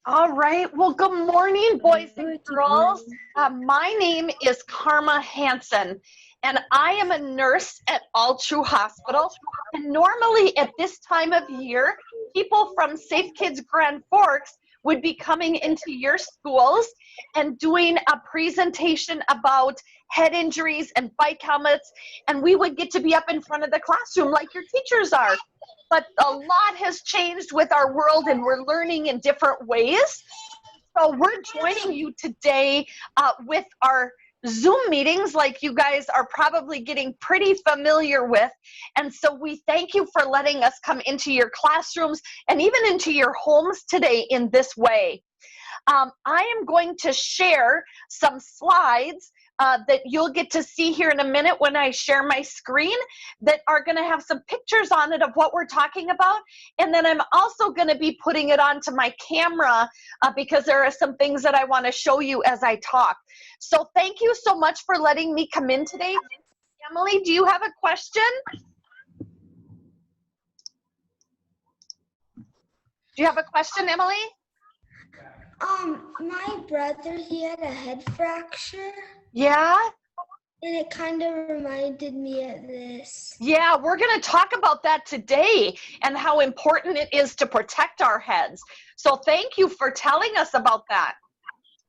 All right. Well, good morning, boys and Good girls. morning. My name is Karma Hansen, and I am a nurse at All True Hospital. And normally at this time of year, people from Safe Kids Grand Forks would be coming into your schools and doing a presentation about head injuries and bike helmets. And we would get to be up in front of the classroom like your teachers are. But a lot has changed with our world, and we're learning in different ways. So we're joining you today with our Zoom meetings, like you guys are probably getting pretty familiar with. And so we thank you for letting us come into your classrooms and even into your homes today in this way. I am going to share some slides that you'll get to see here in a minute when I share my screen that are going to have some pictures on it of what we're talking about. And then I'm also going to be putting it onto my camera because there are some things that I want to show you as I talk. So thank you so much for letting me come in today. Emily, do you have a question? Do you have a question, Emily? My brother, he had a head fracture. Yeah? And it kind of reminded me of this. Yeah, we're going to talk about that today and how important it is to protect our heads. So thank you for telling us about that.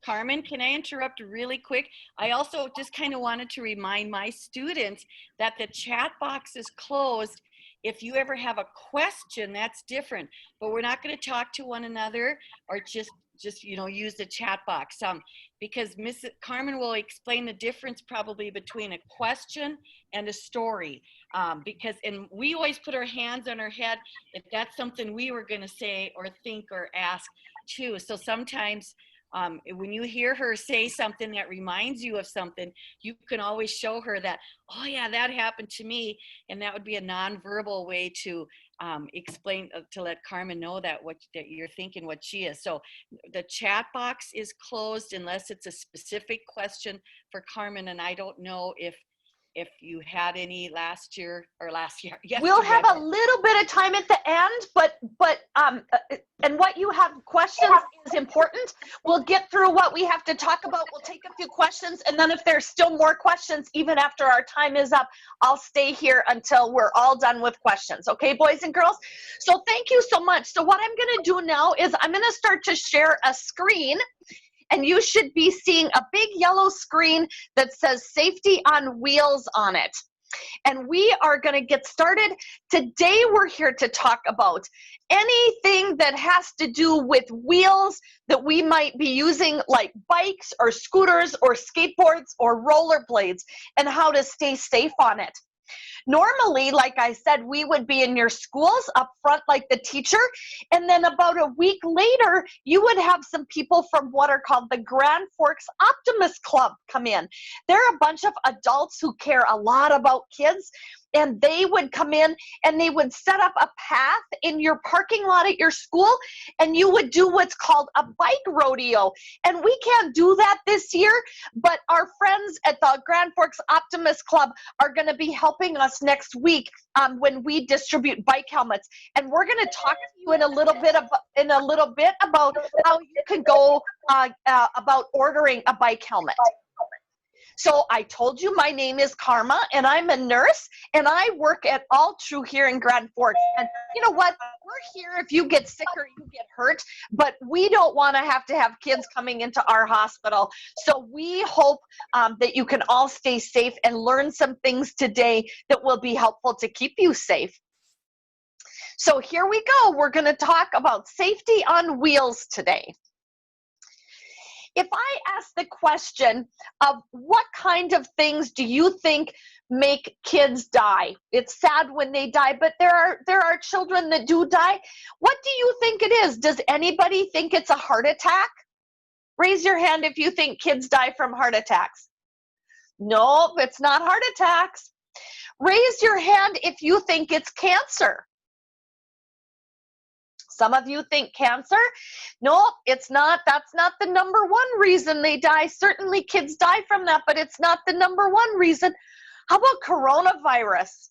Carmen, can I interrupt really quick? I also just kind of wanted to remind my students that the chat box is closed. If you ever have a question, that's different, but we're not going to talk to one another or just use the chat box. Because Miss Carmen will explain the difference probably between a question and a story. And we always put our hands on our head if that's something we were going to say or think or ask too. So sometimes when you hear her say something that reminds you of something, you can always show her that, oh yeah, that happened to me. And that would be a nonverbal way to explain, to let Carmen know that that you're thinking what she is. So the chat box is closed unless it's a specific question for Carmen. And I don't know if you had any last year. Yesterday. We'll have a little bit of time at the end, and what you have questions is important. We'll get through what we have to talk about. We'll take a few questions, and then if there's still more questions, even after our time is up, I'll stay here until we're all done with questions. Okay, boys and girls? So thank you so much. So what I'm going to do now is I'm going to start to share a screen. And you should be seeing a big yellow screen that says Safety on Wheels on it. And we are going to get started. Today we're here to talk about anything that has to do with wheels that we might be using, like bikes or scooters or skateboards or rollerblades, and how to stay safe on it. Normally, like I said, we would be in your schools up front like the teacher, and then about a week later, you would have some people from what are called the Grand Forks Optimist Club come in. They're a bunch of adults who care a lot about kids, and they would come in and they would set up a path in your parking lot at your school, and you would do what's called a bike rodeo. And we can't do that this year, but our friends at the Grand Forks Optimist Club are going to be helping us next week when we distribute bike helmets. And we're going to talk to you in a little bit about how you can go about ordering a bike helmet. So I told you my name is Karma, and I'm a nurse, and I work at All True here in Grand Forks. And you know what? We're here if you get sick or you get hurt, but we don't want to have kids coming into our hospital. So we hope that you can all stay safe and learn some things today that will be helpful to keep you safe. So here we go. We're going to talk about safety on wheels today. If I ask the question of what kind of things do you think make kids die? It's sad when they die, but there are children that do die. What do you think it is? Does anybody think it's a heart attack? Raise your hand if you think kids die from heart attacks. Nope, it's not heart attacks. Raise your hand if you think it's cancer. Some of you think cancer. No, it's not. That's not the number one reason they die. Certainly kids die from that, but it's not the number one reason. How about coronavirus?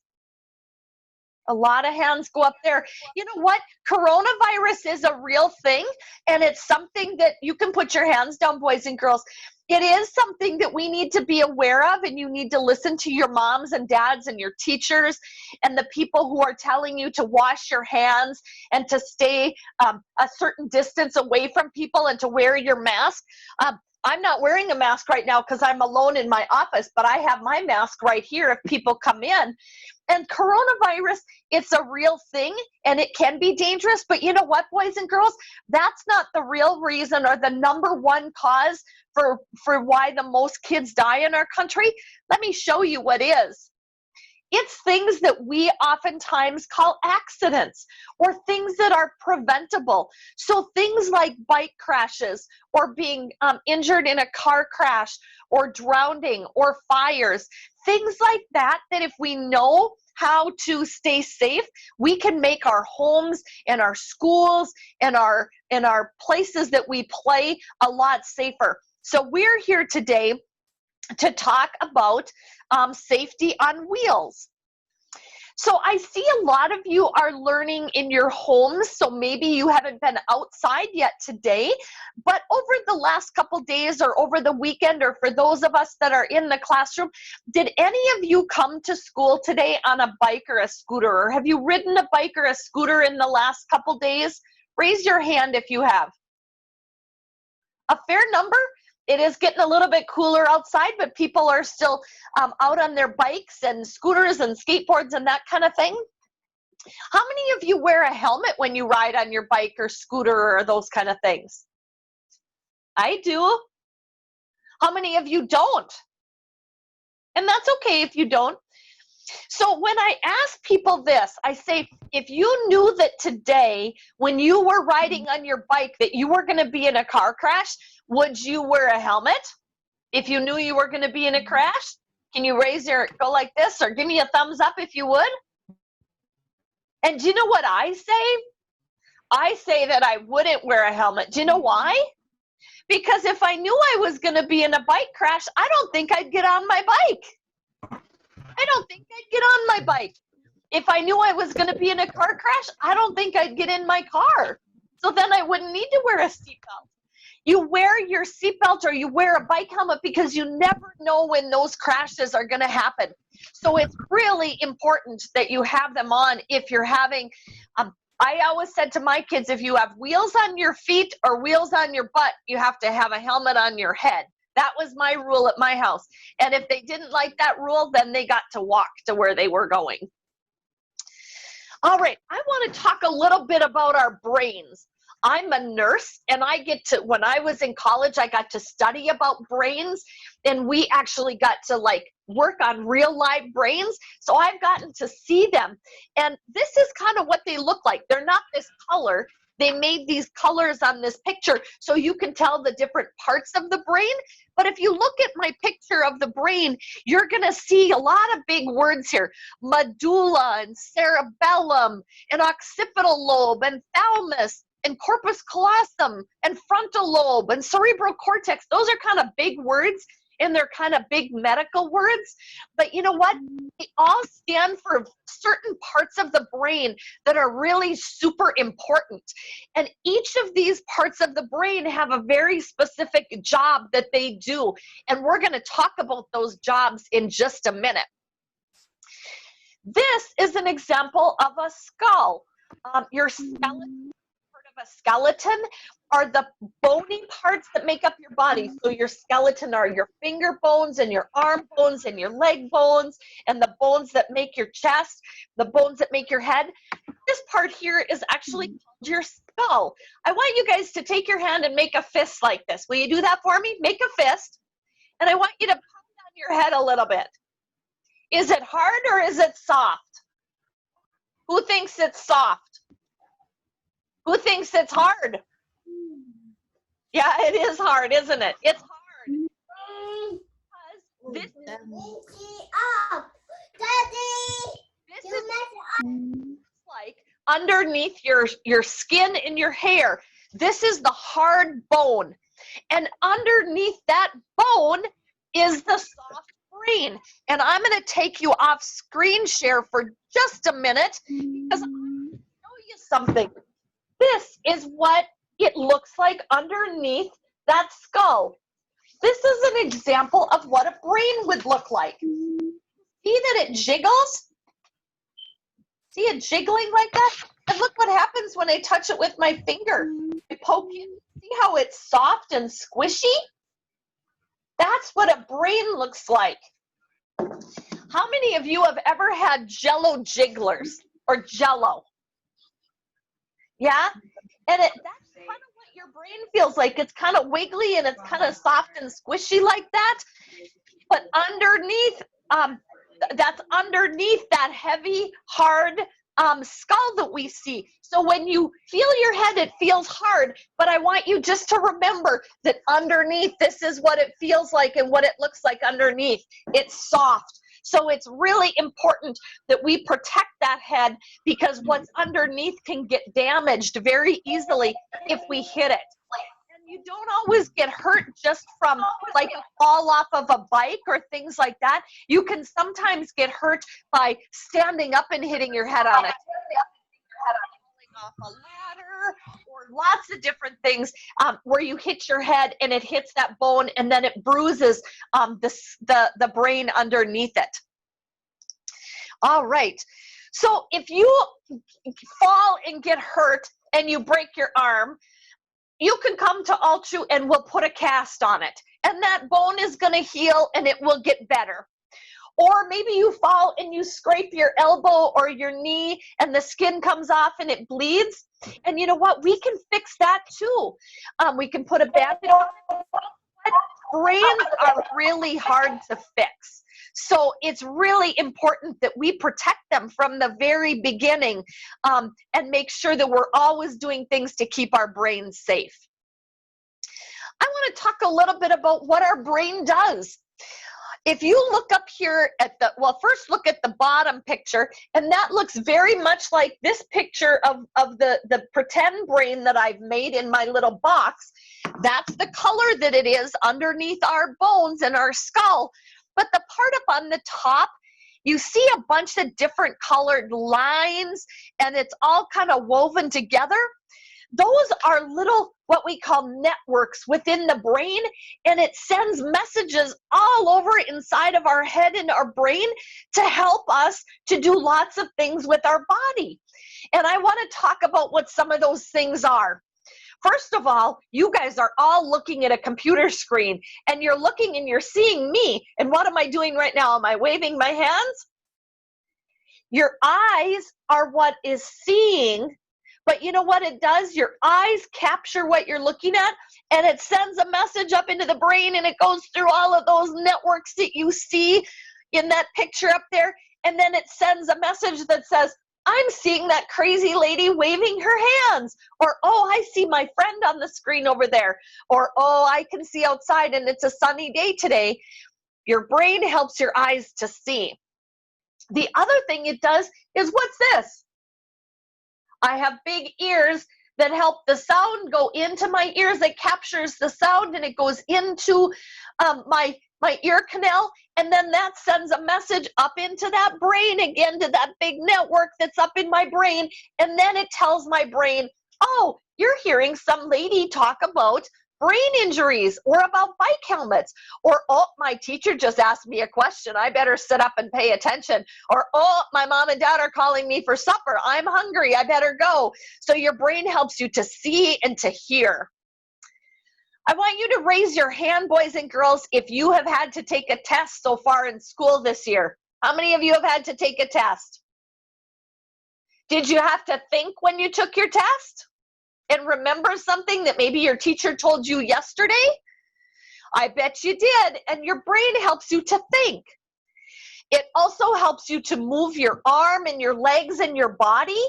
A lot of hands go up there. You know what? Coronavirus is a real thing, and it's something that you can put your hands down, boys and girls. It is something that we need to be aware of, and you need to listen to your moms and dads and your teachers and the people who are telling you to wash your hands and to stay a certain distance away from people and to wear your mask. I'm not wearing a mask right now because I'm alone in my office, but I have my mask right here if people come in. And coronavirus, it's a real thing, and it can be dangerous. But you know what, boys and girls? That's not the real reason or the number one cause for why the most kids die in our country. Let me show you what is. It's things that we oftentimes call accidents or things that are preventable. So things like bike crashes or being injured in a car crash or drowning or fires, things like that, that if we know how to stay safe, we can make our homes and our schools and our places that we play a lot safer. So we're here today to talk about safety on wheels. So I see a lot of you are learning in your homes, so maybe you haven't been outside yet today, but over the last couple days or over the weekend, or for those of us that are in the classroom, did any of you come to school today on a bike or a scooter, or have you ridden a bike or a scooter in the last couple days? Raise your hand if you have. A fair number. It is getting a little bit cooler outside, but people are still out on their bikes and scooters and skateboards and that kind of thing. How many of you wear a helmet when you ride on your bike or scooter or those kind of things? I do. How many of you don't? And that's okay if you don't. So when I ask people this, I say, if you knew that today when you were riding on your bike that you were going to be in a car crash, would you wear a helmet? If you knew you were going to be in a crash, can you go like this or give me a thumbs up if you would? And do you know what I say? I say that I wouldn't wear a helmet. Do you know why? Because if I knew I was going to be in a bike crash, I don't think I'd get on my bike. I don't think I'd get on my bike. If I knew I was going to be in a car crash, I don't think I'd get in my car. So then I wouldn't need to wear a seatbelt. You wear your seatbelt or you wear a bike helmet because you never know when those crashes are going to happen. So it's really important that you have them on if you're having, I always said to my kids, if you have wheels on your feet or wheels on your butt, you have to have a helmet on your head. That was my rule at my house. And if they didn't like that rule, then they got to walk to where they were going. All right, I want to talk a little bit about our brains. I'm a nurse, and when I was in college, I got to study about brains, and we actually got to work on real live brains. So I've gotten to see them. And this is kind of what they look like. They're not this color. They made these colors on this picture so you can tell the different parts of the brain. But if you look at my picture of the brain, you're going to see a lot of big words here. Medulla and cerebellum and occipital lobe and thalamus and corpus callosum and frontal lobe and cerebral cortex. Those are kind of big words, and they're kind of big medical words. But you know what? They all stand for certain parts of the brain that are really super important. And each of these parts of the brain have a very specific job that they do. And we're going to talk about those jobs in just a minute. This is an example of a skull. Your skeleton. A skeleton are the bony parts that make up your body. So your skeleton are your finger bones and your arm bones and your leg bones and the bones that make your chest, the bones that make your head. This part here is actually called your skull. I want you guys to take your hand and make a fist like this. Will you do that for me? Make a fist. And I want you to pound on your head a little bit. Is it hard or is it soft? Who thinks it's soft? Who thinks it's hard? Yeah, it is hard, isn't it? It's hard. Because this is like underneath your skin and your hair. This is the hard bone. And underneath that bone is the soft brain. And I'm going to take you off screen share for just a minute because I want to show you something. This is what it looks like underneath that skull. This is an example of what a brain would look like. See that it jiggles? See it jiggling like that? And look what happens when I touch it with my finger. I poke it. See how it's soft and squishy? That's what a brain looks like. How many of you have ever had Jell-O jigglers or Jell-O? Yeah? And that's kind of what your brain feels like. It's kind of wiggly and it's kind of soft and squishy like that. But underneath, that's underneath that heavy, hard skull that we see. So when you feel your head, it feels hard, but I want you just to remember that underneath, this is what it feels like and what it looks like underneath. It's soft. So it's really important that we protect that head because what's underneath can get damaged very easily if we hit it. And you don't always get hurt just from like a fall off of a bike or things like that. You can sometimes get hurt by standing up and hitting your head on it. Off a ladder or lots of different things where you hit your head and it hits that bone and then it bruises the brain underneath it. All right. So if you fall and get hurt and you break your arm, you can come to Altru and we'll put a cast on it. And that bone is going to heal and it will get better. Or maybe you fall and you scrape your elbow or your knee and the skin comes off and it bleeds. And you know what? We can fix that too. We can put a bandage on it. But brains are really hard to fix. So it's really important that we protect them from the very beginning and make sure that we're always doing things to keep our brains safe. I want to talk a little bit about what our brain does. If you look up here at the, well, first look at the bottom picture, and that looks very much like this picture of the pretend brain that I've made in my little box. That's the color that it is underneath our bones and our skull. But the part up on the top, you see a bunch of different colored lines, and it's all kind of woven together. Those are little, what we call networks within the brain, and it sends messages all over inside of our head and our brain to help us to do lots of things with our body. And I want to talk about what some of those things are. First of all, you guys are all looking at a computer screen, and you're looking and you're seeing me. And what am I doing right now? Am I waving my hands? Your eyes are what is seeing. But you know what it does? Your eyes capture what you're looking at, and it sends a message up into the brain, and it goes through all of those networks that you see in that picture up there, and then it sends a message that says, I'm seeing that crazy lady waving her hands, or, oh, I see my friend on the screen over there, or, oh, I can see outside and it's a sunny day today. Your brain helps your eyes to see. The other thing it does is, what's this? I have big ears that help the sound go into my ears. It captures the sound and it goes into my ear canal. And then that sends a message up into that brain again, to that big network that's up in my brain. And then it tells my brain, oh, you're hearing some lady talk about brain injuries or about bike helmets, or, oh, my teacher just asked me a question, I better sit up and pay attention, or, oh, my mom and dad are calling me for supper, I'm hungry, I better go. So your brain helps you to see and to hear. I want you to raise your hand, boys and girls, if you have had to take a test so far in school this year. How many of you have had to take a test? Did you have to think when you took your test? And remember something that maybe your teacher told you yesterday? I bet you did, and your brain helps you to think. It also helps you to move your arm and your legs and your body.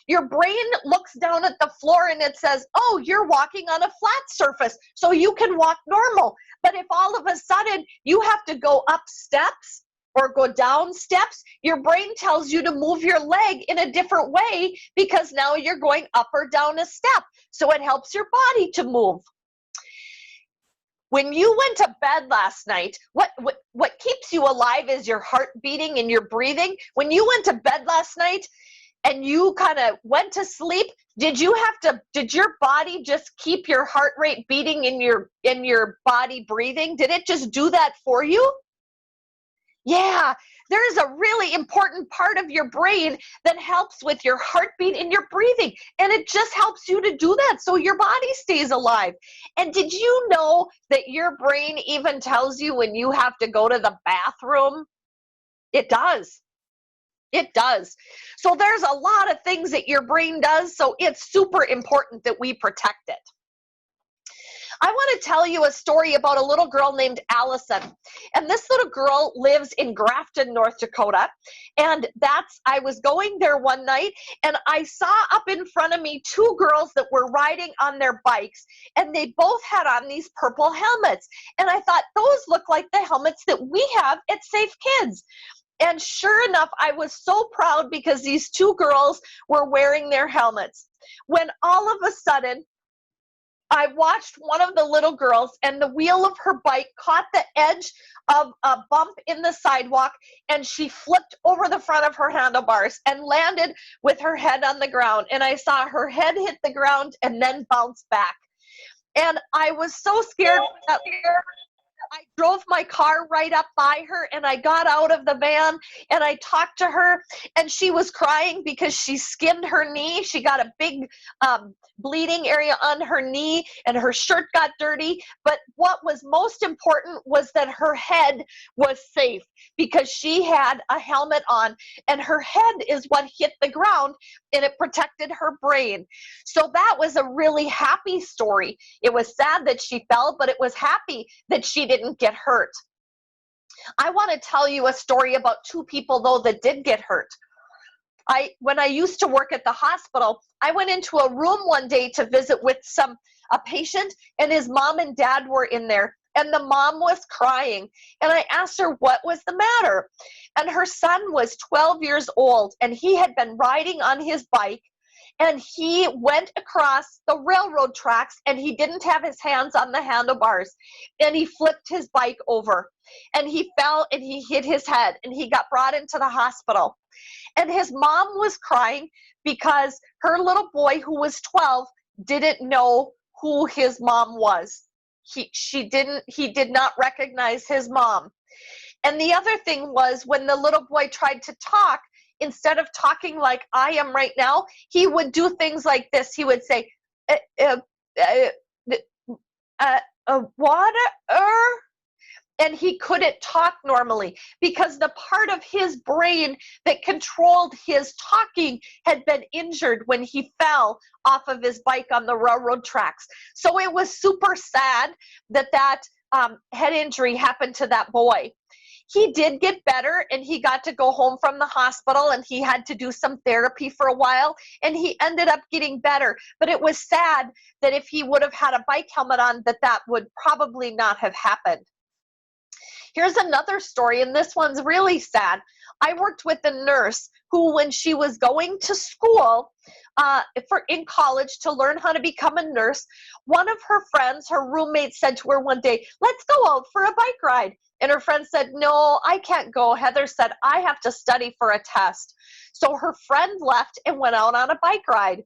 Your brain looks down at the floor and it says, oh, you're walking on a flat surface, so you can walk normal. But if all of a sudden you have to go up steps or go down steps, your brain tells you to move your leg in a different way because now you're going up or down a step. So it helps your body to move. When you went to bed last night, what keeps you alive is your heart beating and your breathing. When you went to bed last night and you kind of went to sleep, did your body just keep your heart rate beating in your body breathing? Did it just do that for you? Yeah, there's a really important part of your brain that helps with your heartbeat and your breathing. And it just helps you to do that so your body stays alive. And did you know that your brain even tells you when you have to go to the bathroom? It does. It does. So there's a lot of things that your brain does. So it's super important that we protect it. I want to tell you a story about a little girl named Allison. And this little girl lives in Grafton, North Dakota. And I was going there one night and I saw up in front of me two girls that were riding on their bikes, and they both had on these purple helmets. And I thought, those look like the helmets that we have at Safe Kids. And sure enough, I was so proud because these two girls were wearing their helmets. When all of a sudden, I watched one of the little girls and the wheel of her bike caught the edge of a bump in the sidewalk, and she flipped over the front of her handlebars and landed with her head on the ground. And I saw her head hit the ground and then bounce back. And I was so scared. I drove my car right up by her, and I got out of the van and I talked to her, and she was crying because she skinned her knee. She got a big bleeding area on her knee and her shirt got dirty. But what was most important was that her head was safe because she had a helmet on, and her head is what hit the ground and it protected her brain. So that was a really happy story. It was sad that she fell, but it was happy that she didn't get hurt. I want to tell you a story about two people, though, that did get hurt. When I used to work at the hospital, I went into a room one day to visit with a patient, and his mom and dad were in there, and the mom was crying. And I asked her what was the matter. And her son was 12 years old, and he had been riding on his bike, and he went across the railroad tracks, and he didn't have his hands on the handlebars, and he flipped his bike over, and he fell and he hit his head, and he got brought into the hospital. And his mom was crying because her little boy, who was 12, didn't know who his mom was. He did not recognize his mom. And the other thing was, when the little boy tried to talk, instead of talking like I am right now, he would do things like this. He would say, water? And he couldn't talk normally because the part of his brain that controlled his talking had been injured when he fell off of his bike on the railroad tracks. So it was super sad that head injury happened to that boy. He did get better, and he got to go home from the hospital, and he had to do some therapy for a while, and he ended up getting better. But it was sad that if he would have had a bike helmet on, that would probably not have happened. Here's another story, and this one's really sad. I worked with a nurse who, when she was going to school in college to learn how to become a nurse, one of her friends, her roommate, said to her one day, "Let's go out for a bike ride." And her friend said, "No, I can't go." Heather said, "I have to study for a test." So her friend left and went out on a bike ride.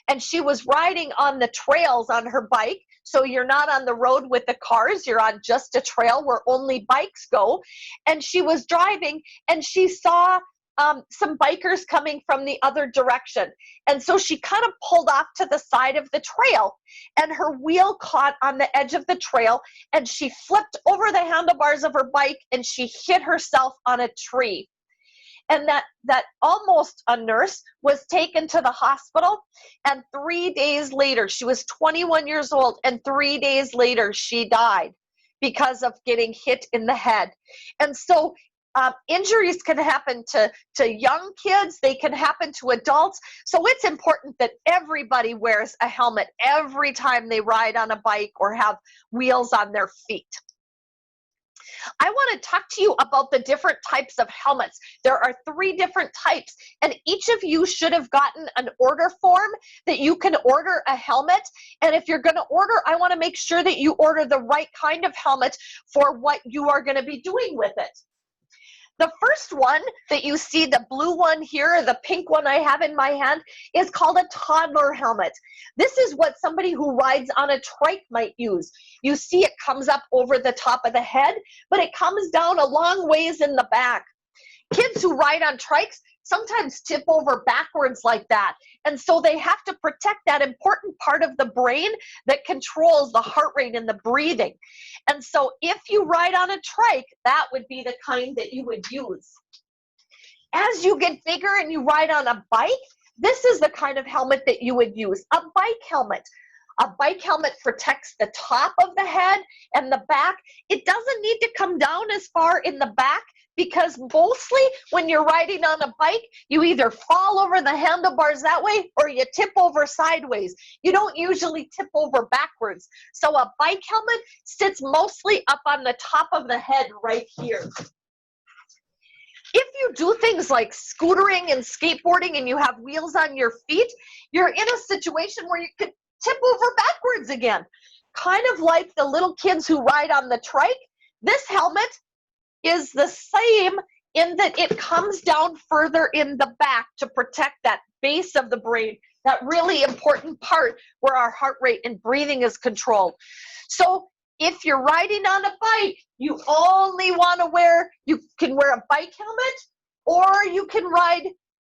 And she was riding on the trails on her bike. So you're not on the road with the cars, you're on just a trail where only bikes go. And she was driving, and she saw some bikers coming from the other direction. And so she kind of pulled off to the side of the trail, and her wheel caught on the edge of the trail, and she flipped over the handlebars of her bike, and she hit herself on a tree. And that almost a nurse was taken to the hospital, and 3 days later, she was 21 years old, and 3 days later she died because of getting hit in the head. And so injuries can happen to young kids, they can happen to adults. So it's important that everybody wears a helmet every time they ride on a bike or have wheels on their feet. I want to talk to you about the different types of helmets. There are 3 different types, and each of you should have gotten an order form that you can order a helmet. And if you're going to order, I want to make sure that you order the right kind of helmet for what you are going to be doing with it. The first one that you see, the blue one here, the pink one I have in my hand, is called a toddler helmet. This is what somebody who rides on a trike might use. You see it comes up over the top of the head, but it comes down a long ways in the back. Kids who ride on trikes sometimes tip over backwards like that. And so they have to protect that important part of the brain that controls the heart rate and the breathing. And so if you ride on a trike, that would be the kind that you would use. As you get bigger and you ride on a bike, this is the kind of helmet that you would use, a bike helmet. A bike helmet protects the top of the head and the back. It doesn't need to come down as far in the back, because mostly when you're riding on a bike, you either fall over the handlebars that way or you tip over sideways. You don't usually tip over backwards. So a bike helmet sits mostly up on the top of the head right here. If you do things like scootering and skateboarding and you have wheels on your feet, you're in a situation where you could tip over backwards again. Kind of like the little kids who ride on the trike, this helmet is the same in that it comes down further in the back to protect that base of the brain, that really important part where our heart rate and breathing is controlled. So if you're riding on a bike, you only want to wear, you can wear a bike helmet, or you can ride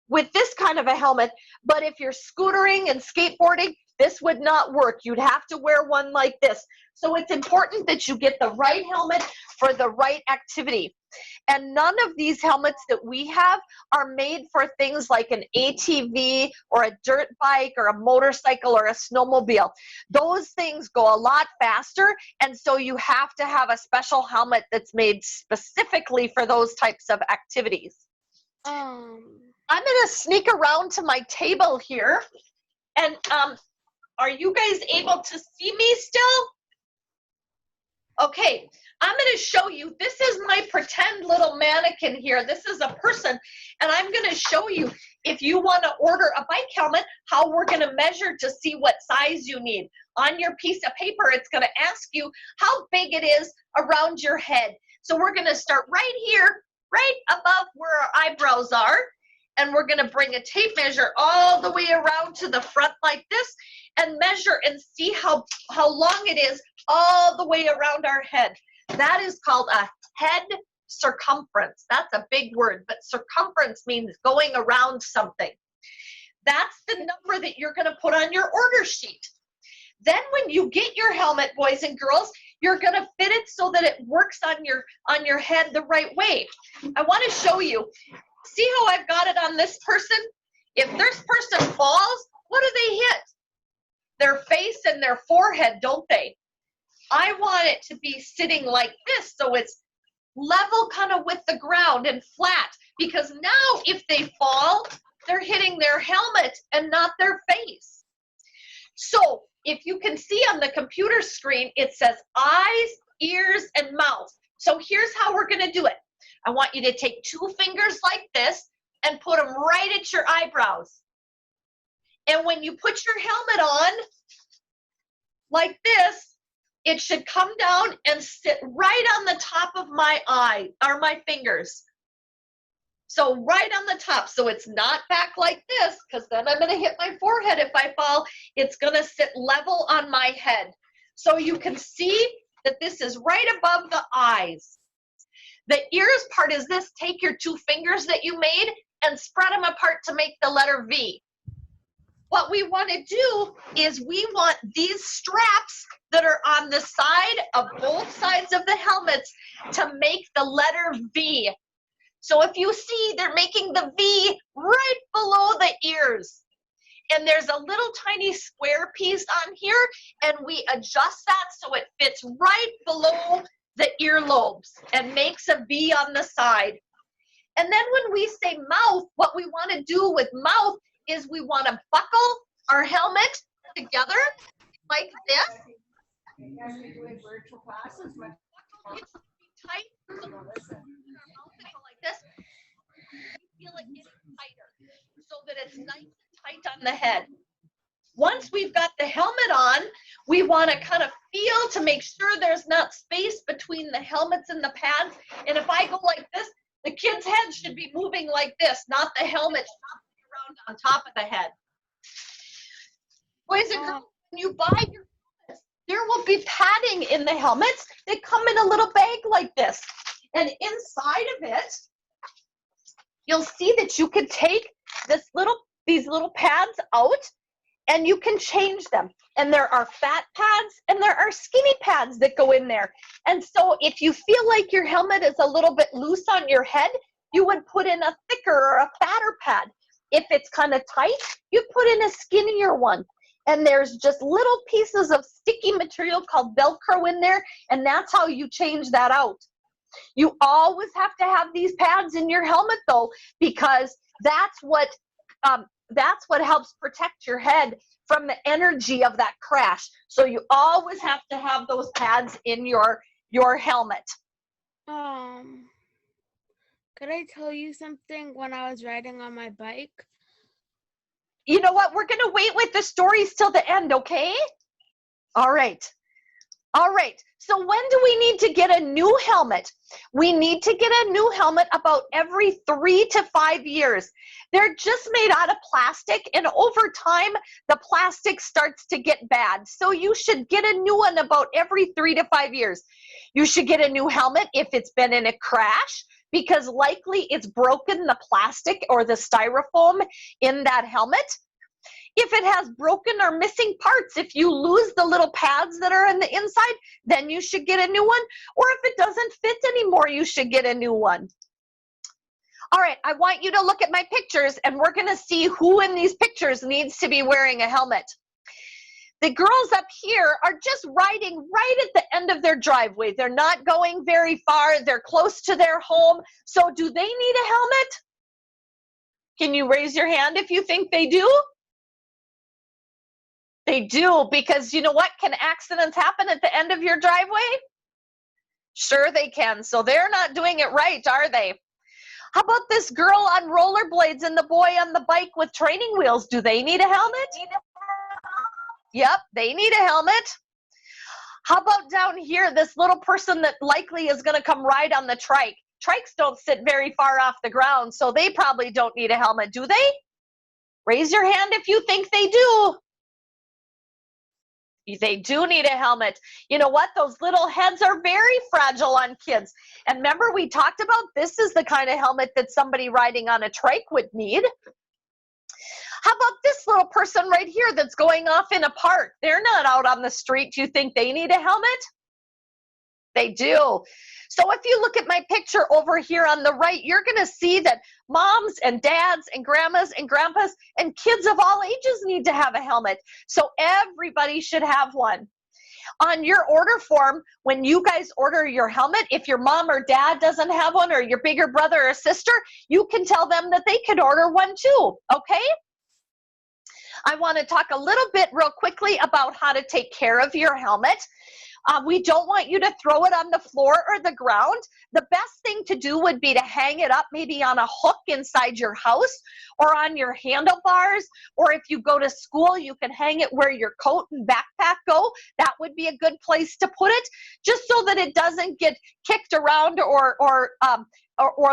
with this kind of a helmet. But if you're scootering and skateboarding, this would not work. You'd have to wear one like this. So it's important that you get the right helmet for the right activity. And none of these helmets that we have are made for things like an ATV or a dirt bike or a motorcycle or a snowmobile. Those things go a lot faster, and so you have to have a special helmet that's made specifically for those types of activities. I'm going to sneak around to my table here, and are you guys able to see me still? Okay, I'm going to show you. This is my pretend little mannequin here. This is a person, and I'm going to show you, if you want to order a bike helmet, how we're going to measure to see what size you need. On your piece of paper, it's going to ask you how big it is around your head. So we're going to start right here, right above where our eyebrows are, and we're going to bring a tape measure all the way around to the front like this and measure and see how long it is all the way around our head. That is called a head circumference. That's a big word, but circumference means going around something. That's the number that you're going to put on your order sheet. Then when you get your helmet, boys and girls, you're going to fit it so that it works on your head the right way. I want to show you. See how I've got it on this person? If this person falls, what do they hit? Their face and their forehead, don't they? I want it to be sitting like this, so it's level kind of with the ground and flat, because now if they fall, they're hitting their helmet and not their face. So if you can see on the computer screen, it says eyes, ears, and mouth. So here's how we're going to do it. I want you to take 2 fingers like this and put them right at your eyebrows. And when you put your helmet on, like this, it should come down and sit right on the top of my eye, or my fingers. So right on the top, so it's not back like this, because then I'm going to hit my forehead if I fall. It's going to sit level on my head. So you can see that this is right above the eyes. The ears part is this. Take your 2 fingers that you made and spread them apart to make the letter V. What we want to do is we want these straps that are on the side of both sides of the helmets to make the letter V. So if you see, they're making the V right below the ears. And there's a little tiny square piece on here, and we adjust that so it fits right below the earlobes and makes a V on the side. And then when we say mouth, what we want to do with mouth is we want to buckle our helmet together like this. Tight So our mouth to go like this. We feel it getting tighter so that it's nice and tight on the head. Once we've got the helmet on, we want to kind of feel to make sure there's not space between the helmets and the pads. And if I go like this, the kid's head should be moving like this, not the helmet around on top of the head. Boys and girls, when you buy your helmets, there will be padding in the helmets. They come in a little bag like this. And inside of it, you'll see that you can take these little pads out and you can change them. And there are fat pads and there are skinny pads that go in there. And so if you feel like your helmet is a little bit loose on your head, you would put in a thicker or a fatter pad. If it's kind of tight, you put in a skinnier one. And there's just little pieces of sticky material called Velcro in there, and that's how you change that out. You always have to have these pads in your helmet though, because that's what helps protect your head from the energy of that crash. So you always have to have those pads in your helmet. Could I tell you something when I was riding on my bike? You know what? We're going to wait with the stories till the end, okay? All right. All right. So when do we need to get a new helmet? We need to get a new helmet about every 3 to 5 years. They're just made out of plastic, and over time, the plastic starts to get bad. So you should get a new one about every 3 to 5 years. You should get a new helmet if it's been in a crash, because likely it's broken the plastic or the styrofoam in that helmet. If it has broken or missing parts, if you lose the little pads that are on the inside, then you should get a new one. Or if it doesn't fit anymore, you should get a new one. All right, I want you to look at my pictures, and we're going to see who in these pictures needs to be wearing a helmet. The girls up here are just riding right at the end of their driveway. They're not going very far. They're close to their home. So do they need a helmet? Can you raise your hand if you think they do? They do, because you know what? Can accidents happen at the end of your driveway? Sure they can. So they're not doing it right, are they? How about this girl on rollerblades and the boy on the bike with training wheels? Do they need a helmet? Yep, they need a helmet. How about down here, this little person that likely is going to come ride on the trike? Trikes don't sit very far off the ground, so they probably don't need a helmet, do they? Raise your hand if you think they do. They do need a helmet. You know what? Those little heads are very fragile on kids. And remember, we talked about this is the kind of helmet that somebody riding on a trike would need. How about this little person right here that's going off in a park? They're not out on the street. Do you think they need a helmet? They do. So if you look at my picture over here on the right, you're going to see that moms and dads and grandmas and grandpas and kids of all ages need to have a helmet. So everybody should have one. On your order form, when you guys order your helmet, if your mom or dad doesn't have one, or your bigger brother or sister, you can tell them that they could order one too, okay? I want to talk a little bit real quickly about how to take care of your helmet. We don't want you to throw it on the floor or the ground. The best thing to do would be to hang it up maybe on a hook inside your house or on your handlebars, or if you go to school, you can hang it where your coat and backpack go. That would be a good place to put it, just so that it doesn't get kicked around or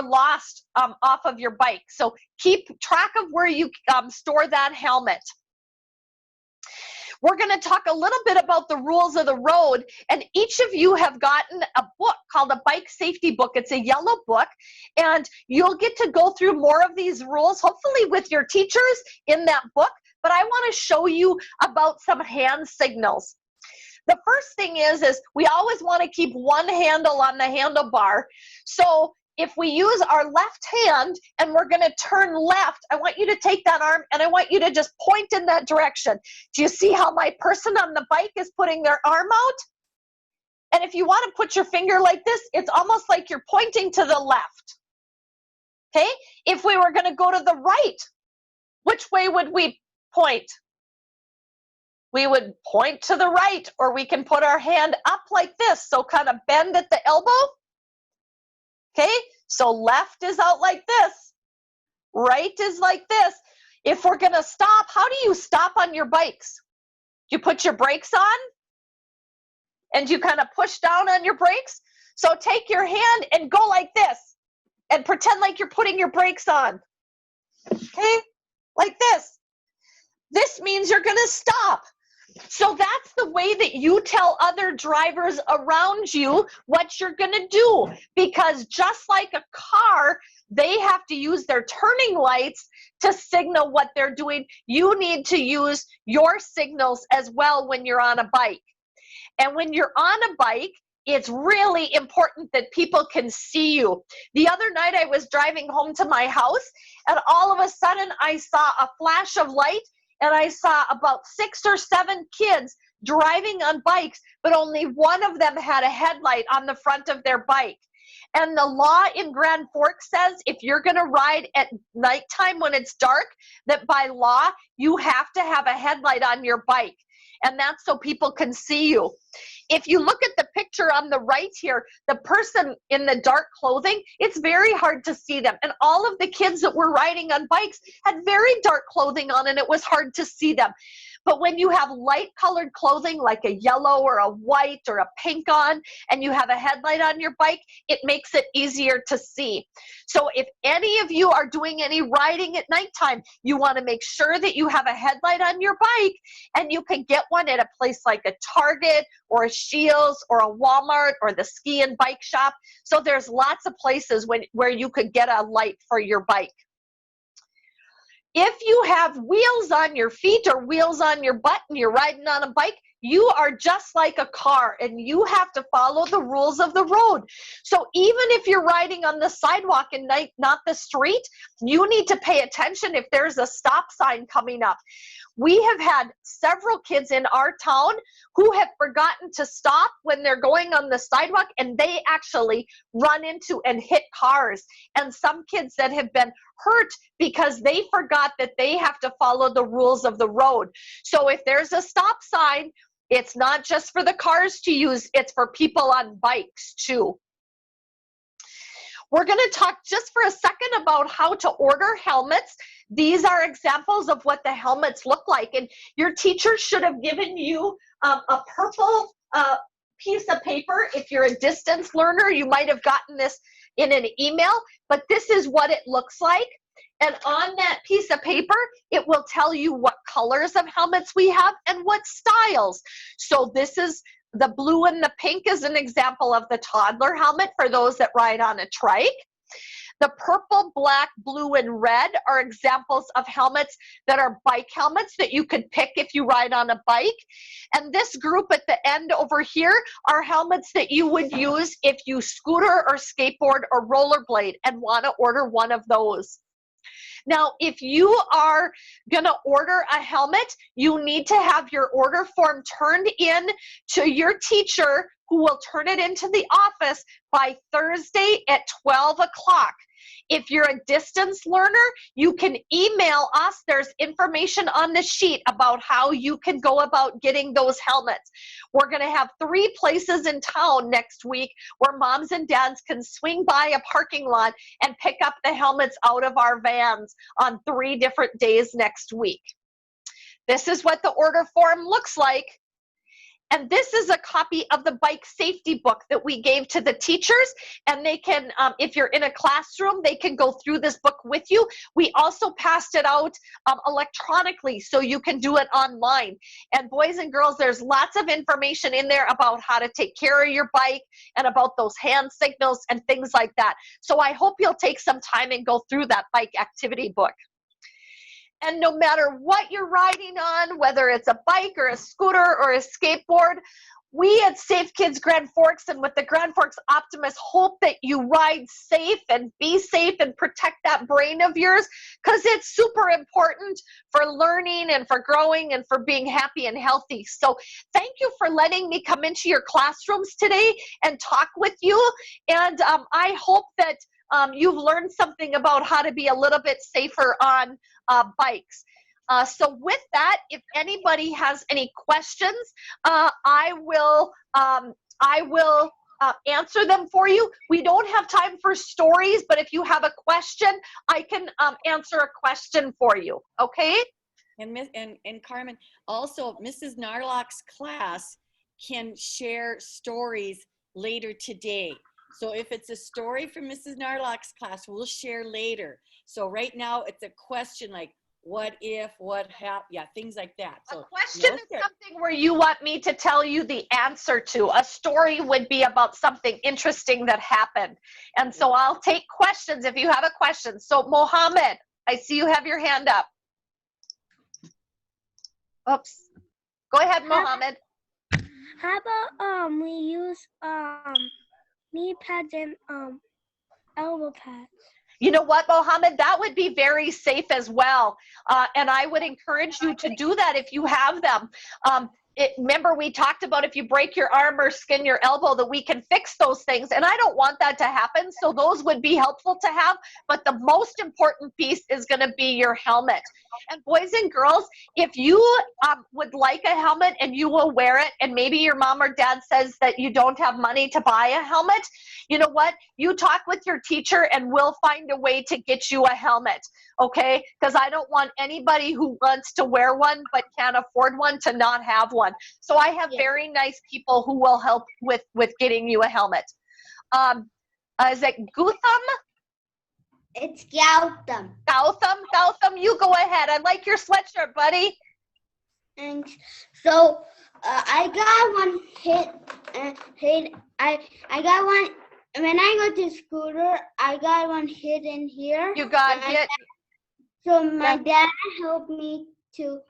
lost off of your bike. So keep track of where you store that helmet. We're going to talk a little bit about the rules of the road, and each of you have gotten a book called a bike safety book. It's a yellow book, and you'll get to go through more of these rules, hopefully with your teachers in that book, but I want to show you about some hand signals. The first thing is we always want to keep one handle on the handlebar. So if we use our left hand and we're going to turn left, I want you to take that arm and I want you to just point in that direction. Do you see how my person on the bike is putting their arm out? And if you want to put your finger like this, it's almost like you're pointing to the left. Okay? If we were going to go to the right, which way would we point? We would point to the right, or we can put our hand up like this. So kind of bend at the elbow. Okay, so left is out like this, right is like this. If we're gonna stop, how do you stop on your bikes? You put your brakes on and you kind of push down on your brakes. So take your hand and go like this and pretend like you're putting your brakes on. Okay, like this. This means you're gonna stop. So that's the way that you tell other drivers around you what you're going to do. Because just like a car, they have to use their turning lights to signal what they're doing. You need to use your signals as well when you're on a bike. And when you're on a bike, it's really important that people can see you. The other night I was driving home to my house, and all of a sudden I saw a flash of light, and I saw about 6 or 7 kids driving on bikes, but only one of them had a headlight on the front of their bike. And the law in Grand Forks says if you're going to ride at nighttime when it's dark, that by law, you have to have a headlight on your bike. And that's so people can see you. If you look at the picture on the right here, the person in the dark clothing, it's very hard to see them. And all of the kids that were riding on bikes had very dark clothing on, and it was hard to see them. But when you have light colored clothing like a yellow or a white or a pink on, and you have a headlight on your bike, it makes it easier to see. So if any of you are doing any riding at nighttime, you want to make sure that you have a headlight on your bike, and you can get one at a place like a Target or a Shields or a Walmart or the ski and bike shop. So there's lots of places where you could get a light for your bike. If you have wheels on your feet or wheels on your butt and you're riding on a bike, you are just like a car, and you have to follow the rules of the road. So even if you're riding on the sidewalk and not the street, you need to pay attention if there's a stop sign coming up. We have had several kids in our town who have forgotten to stop when they're going on the sidewalk, and they actually run into and hit cars. And some kids that have been hurt because they forgot that they have to follow the rules of the road. So if there's a stop sign, it's not just for the cars to use, it's for people on bikes too. We're going to talk just for a second about how to order helmets. These are examples of what the helmets look like. And your teacher should have given you a purple piece of paper. If you're a distance learner, you might have gotten this in an email, but this is what it looks like. And on that piece of paper, it will tell you what colors of helmets we have and what styles. So this is the blue and the pink is an example of the toddler helmet for those that ride on a trike. The purple, black, blue, and red are examples of helmets that are bike helmets that you could pick if you ride on a bike. And this group at the end over here are helmets that you would use if you scooter or skateboard or rollerblade and want to order one of those. Now, if you are going to order a helmet, you need to have your order form turned in to your teacher, who will turn it into the office by Thursday at 12 o'clock. If you're a distance learner, you can email us. There's information on the sheet about how you can go about getting those helmets. We're going to have 3 places in town next week where moms and dads can swing by a parking lot and pick up the helmets out of our vans on 3 different days next week. This is what the order form looks like. And this is a copy of the bike safety book that we gave to the teachers, and they can, if you're in a classroom, they can go through this book with you. We also passed it out electronically, so you can do it online. And boys and girls, there's lots of information in there about how to take care of your bike and about those hand signals and things like that. So I hope you'll take some time and go through that bike activity book. And no matter what you're riding on, whether it's a bike or a scooter or a skateboard, we at Safe Kids Grand Forks and with the Grand Forks Optimists hope that you ride safe and be safe and protect that brain of yours, because it's super important for learning and for growing and for being happy and healthy. So thank you for letting me come into your classrooms today and talk with you. And I hope that you've learned something about how to be a little bit safer on bikes. So with that, if anybody has any questions, I will answer them for you. We don't have time for stories, but if you have a question, I can answer a question for you, okay? And Carmen, also Mrs. Narlock's class can share stories later today. So if it's a story from Mrs. Narlock's class, we'll share later. So right now it's a question like, what if, what happened, yeah, things like that. So a question no, is something where you want me to tell you the answer to. A story would be about something interesting that happened. And so I'll take questions if you have a question. So Mohammed, I see you have your hand up. Oops. Go ahead, Mohammed. How about we use knee pads and elbow pads? You know what, Mohammed? That would be very safe as well. And I would encourage you to do that if you have them. Remember, we talked about if you break your arm or skin your elbow, that we can fix those things. And I don't want that to happen. So those would be helpful to have. But the most important piece is going to be your helmet. And boys and girls, if you would like a helmet and you will wear it, and maybe your mom or dad says that you don't have money to buy a helmet, you know what? You talk with your teacher and we'll find a way to get you a helmet, okay? Because I don't want anybody who wants to wear one but can't afford one to not have one. So I have very nice people who will help with getting you a helmet. Is it Gutham? It's Gautam. Gautam, you go ahead. I like your sweatshirt, buddy. And so I got one hit. I got one when I go to scooter. I got one hit in here. You got hit. So my dad helped me to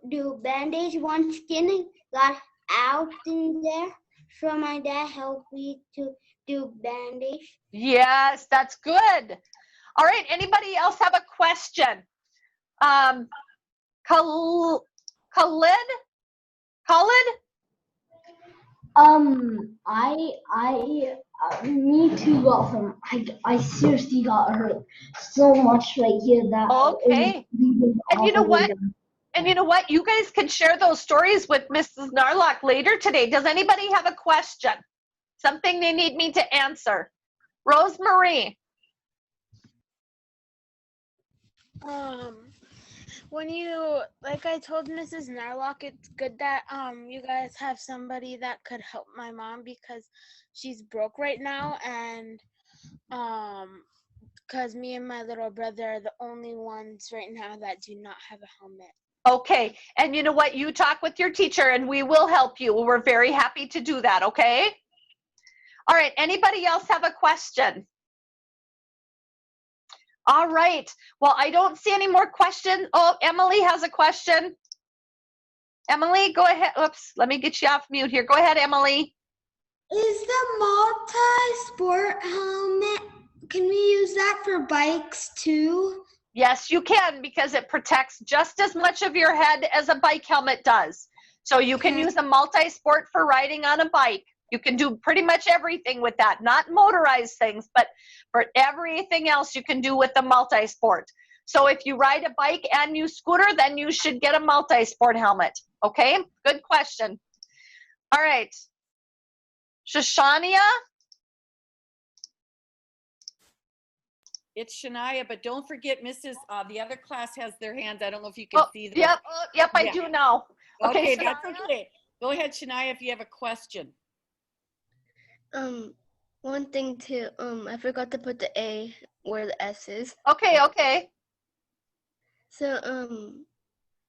do bandage. One skin got out in there. So my dad helped me to do bandage. Yes, that's good. All right, anybody else have a question? Khalid? Me too, Gotham. I seriously got hurt so much right here that Okay. And you know what? And you know what? You guys can share those stories with Mrs. Narlock later today. Does anybody have a question? Something they need me to answer? Rosemarie. When you, like I told Mrs. Narlock, it's good that you guys have somebody that could help my mom because she's broke right now, and because me and my little brother are the only ones right now that do not have a helmet. Okay, and you know what? You talk with your teacher and we will help you. We're very happy to do that, okay? All right, anybody else have a question? All right, well, I don't see any more questions. Oh, Emily has a question. Emily, go ahead. Oops, let me get you off mute here. Go ahead, Emily. Is the multi-sport helmet, can we use that for bikes too? Yes, you can, because it protects just as much of your head as a bike helmet does. So you can use a multi-sport for riding on a bike. You can do pretty much everything with that, not motorized things, but for everything else you can do with the multi-sport. So if you ride a bike and you scooter, then you should get a multi-sport helmet. Okay, good question. All right, Shoshania? it's Shania, but don't forget Mrs. The other class has their hands. I don't know if you can see them. Yep, I do now. Okay, Shania? that's okay. Go ahead, Shania, if you have a question. One thing too, I forgot to put the A where the S is. Okay. So,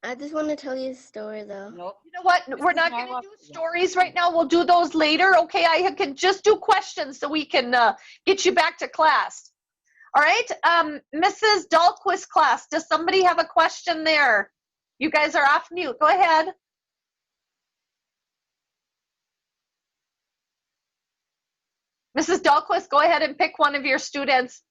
I just want to tell you a story though. Nope. You know what? We're not going to do stories right now. We'll do those later. Okay, I can just do questions so we can get you back to class. All right, Mrs. Dahlquist class, does somebody have a question there? You guys are off mute. Go ahead. Mrs. Dahlquist, go ahead and pick one of your students.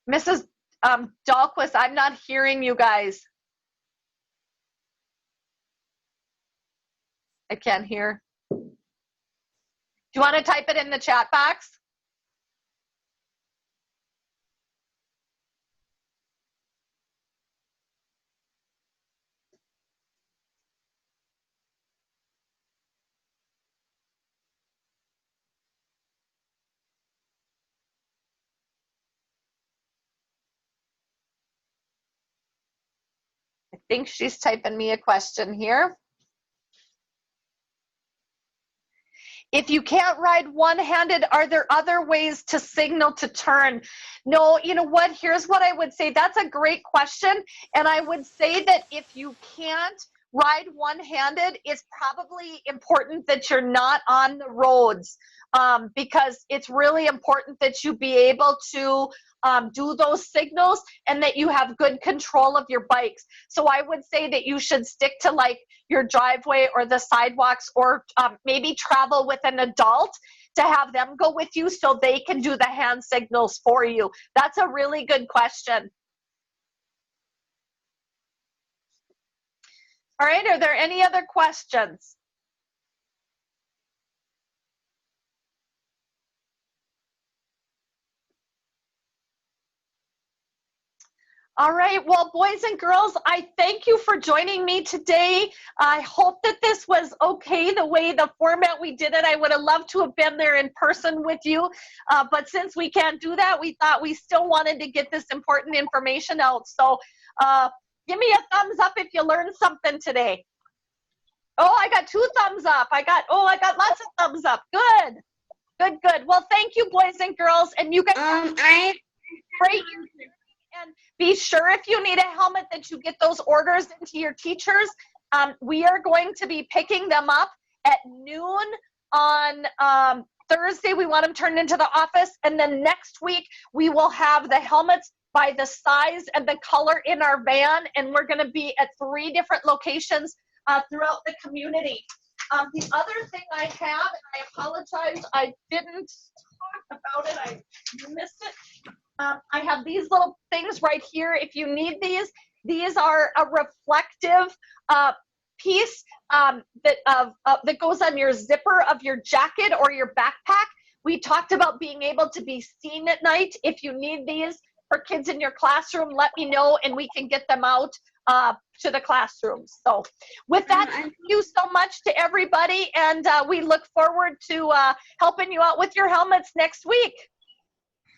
Mrs. Dahlquist, I'm not hearing you guys. I can't hear. Do you want to type it in the chat box? think she's typing me a question here. If you can't ride one-handed, are there other ways to signal to turn? No, you know what? Here's what I would say. That's a great question. And I would say that if you can't ride one-handed, it's probably important that you're not on the roads, because it's really important that you be able to do those signals and that you have good control of your bikes. So I would say that you should stick to like your driveway or the sidewalks, or maybe travel with an adult to have them go with you so they can do the hand signals for you. That's a really good question. All right, are there any other questions? All right, well, boys and girls, I thank you for joining me today. I hope that this was okay, the way the format we did it. I would have loved to have been there in person with you, but since we can't do that, we thought we still wanted to get this important information out. So give me a thumbs up if you learned something today. Oh, I got 2 thumbs up. I got lots of thumbs up. Good, good, good. Well, thank you, boys and girls, and you guys have a great. And be sure if you need a helmet that you get those orders into your teachers. We are going to be picking them up at noon on Thursday. We want them turned into the office. And then next week, we will have the helmets by the size and the color in our van. And we're going to be at 3 different locations throughout the community. The other thing I have, and I apologize, I didn't talk about it. I missed it. I have these little things right here. If you need these are a reflective piece that goes on your zipper of your jacket or your backpack. We talked about being able to be seen at night. If you need these for kids in your classroom, let me know and we can get them out to the classrooms. So with that, thank you so much to everybody, and we look forward to helping you out with your helmets next week.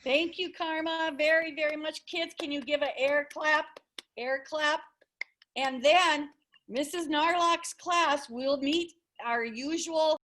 Thank you, Karma, very, very much. Kids, can you give an air clap? Air clap. And then Mrs. Narlock's class will meet our usual